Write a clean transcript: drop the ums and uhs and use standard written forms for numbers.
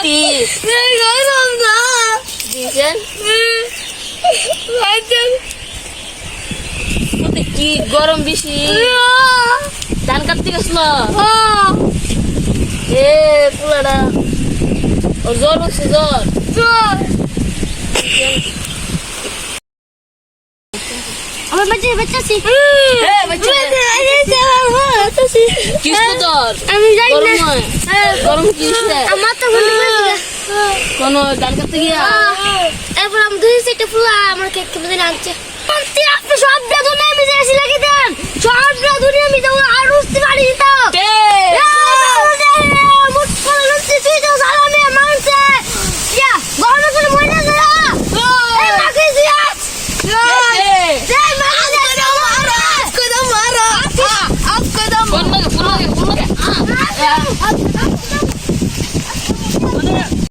শক্তি দিয়েছেন কি গরম বেশি ধান কাটতে গেছিল এ পুলাটা ও জ্বর হচ্ছে জ্বর আমার বাচ্চাছি আমি জানি না গরম কি আমার তো কোন ধান কাটতে গিয়া এরপর আমি দুই সেটে ফুলা আমার কেক কেমন আনছে আপনি সব বেদনা আমি এসে লাগিয়ে দেন সব বেদনা আমি দাও আর উঠতে পারি দিত Full lagi.